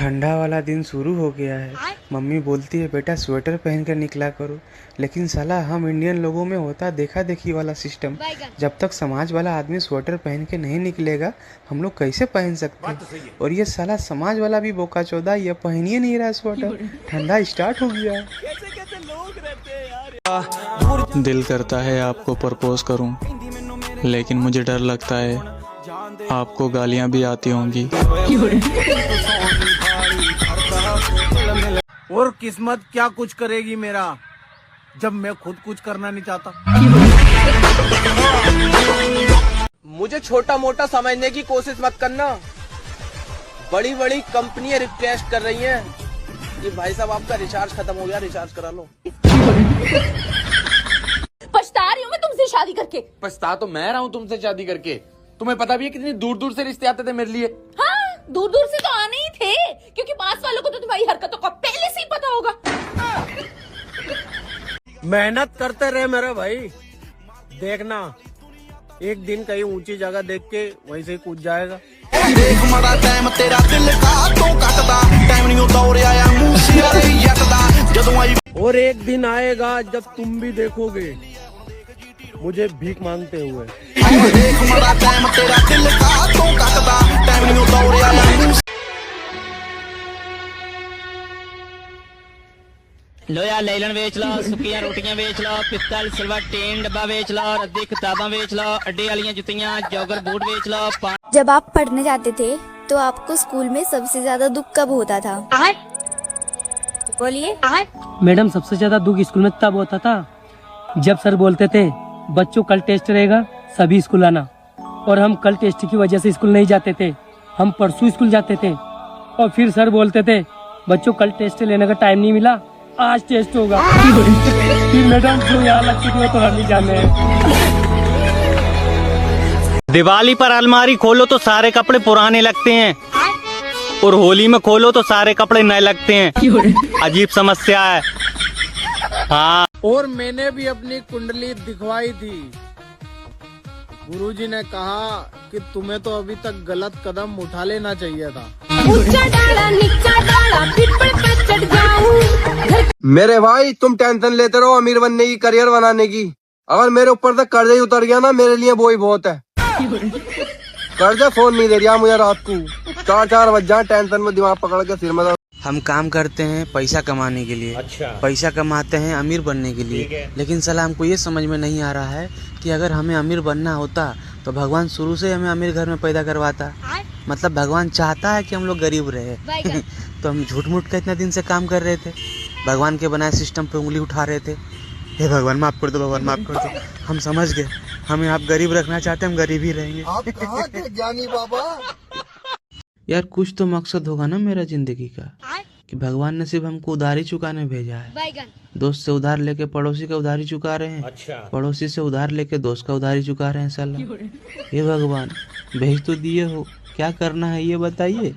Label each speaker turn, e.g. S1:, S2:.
S1: ठंडा वाला दिन शुरू हो गया है। मम्मी बोलती है बेटा स्वेटर पहन कर निकला करो, लेकिन साला हम इंडियन लोगों में होता देखा देखी वाला सिस्टम। जब तक समाज वाला आदमी स्वेटर पहन के नहीं निकलेगा हम लोग कैसे पहन सकते हैं। और ये साला समाज वाला भी बोका चौदा, ये पहन ही नहीं रहा स्वेटर। ठंडा स्टार्ट हो गया है।
S2: दिल करता है आपको प्रपोज करूं, लेकिन मुझे डर लगता है आपको गालियां भी आती होंगी।
S3: और किस्मत क्या कुछ करेगी मेरा, जब मैं खुद कुछ करना नहीं चाहता।
S4: मुझे छोटा मोटा समझने की कोशिश मत करना। बड़ी बड़ी कंपनियां रिक्वेस्ट कर रही हैं कि भाई साहब आपका रिचार्ज खत्म हो गया, रिचार्ज करा लो।
S5: पछता रही हूँ मैं तुमसे शादी करके।
S4: पछता तो मैं रहा हूँ तुमसे शादी करके। तुम्हें पता भी है कितनी दूर दूर से रिश्ते आते थे मेरे लिए।
S5: हाँ, दूर दूर से तो आने ही थे, क्योंकि पास वालों को तो तुम्हारी हरकतों का पहले से ही पता होगा।
S3: मेहनत करते रहे मेरे भाई, देखना एक दिन कहीं ऊंची जगह देख के वैसे ही कूद जाएगा।
S6: देख मड़ा टाइम तेरा दिल का तो कटदा, टाइम नहीं दौड़ आया मुंह से यटदा जदों आई।
S3: और एक दिन आएगा जब तुम भी देखोगे मुझे भीख मांगते हुए।
S6: देख मड़ा टाइम तेरा दिल का तो कटदा, टाइम नहीं दौड़ आया।
S7: लोया लैलन बेच लो, सुक्कियां रोटियां बेच लो, पित्तल सिल्वर टीन डब्बा बेच लो, रद्दी किताबां बेच लो, अड्डे वालियां जुतियां जॉगर बूट बेच लो।
S8: जब आप पढ़ने जाते थे तो आपको स्कूल में सबसे ज्यादा दुख कब होता था? बोलिए।
S9: मैडम सबसे ज्यादा दुख स्कूल में तब होता था जब सर बोलते थे बच्चों कल टेस्ट रहेगा सभी स्कूल आना, और हम कल टेस्ट की वजह से स्कूल नहीं जाते थे, हम परसों स्कूल जाते थे। और फिर सर बोलते थे बच्चों कल टेस्ट लेने का टाइम नहीं मिला, आज टेस्ट होगा। फिर मैडम जो यहाँ लगती थी तो हम ही जाने।
S7: दिवाली पर अलमारी खोलो तो सारे कपड़े पुराने लगते हैं, और होली में खोलो तो सारे कपड़े नए लगते हैं। अजीब समस्या है। हाँ,
S3: और मैंने भी अपनी कुंडली दिखवाई थी। गुरुजी ने कहा कि तुम्हें तो अभी तक गलत कदम उठा लेना चाहिए था।
S4: मेरे भाई तुम टेंशन लेते रहो अमीर बनने की, करियर बनाने की। अगर मेरे ऊपर से कर्जा ही उतर गया ना मेरे लिए वो ही बहुत है। कर्जा फोन नहीं दे रहा मुझे रात को 4 बज जाए, टेंशन में दिमाग पकड़ के सिर में।
S1: हम काम करते हैं पैसा कमाने के लिए। अच्छा। पैसा कमाते हैं अमीर बनने के लिए, लेकिन साला हमको ये समझ में नहीं आ रहा है कि अगर हमें अमीर बनना होता तो भगवान शुरू से हमें अमीर घर में पैदा करवाता। मतलब भगवान चाहता है कि हम लोग गरीब रहे। तो हम झूठ मूठ का इतना दिन से काम कर रहे थे, भगवान के बनाए सिस्टम पे उंगली उठा रहे थे। हे भगवान माफ कर दो, भगवान माफ कर दो। हम समझ गए, हमें आप गरीब रखना चाहते हैं, हम गरीब ही रहेंगे।
S6: आप कहाँ के ज्ञानी बाबा।
S1: यार कुछ तो मकसद होगा ना मेरा जिंदगी का, कि भगवान ने सिर्फ हमको उधारी चुकाने भेजा है। दोस्त से उधार लेके पड़ोसी का उधारी चुका रहे हैं। अच्छा। पड़ोसी से उधार लेके दोस्त का उधारी चुका रहे हैं साला। ये भगवान भेज तो दिए हो, क्या करना है ये बताइए।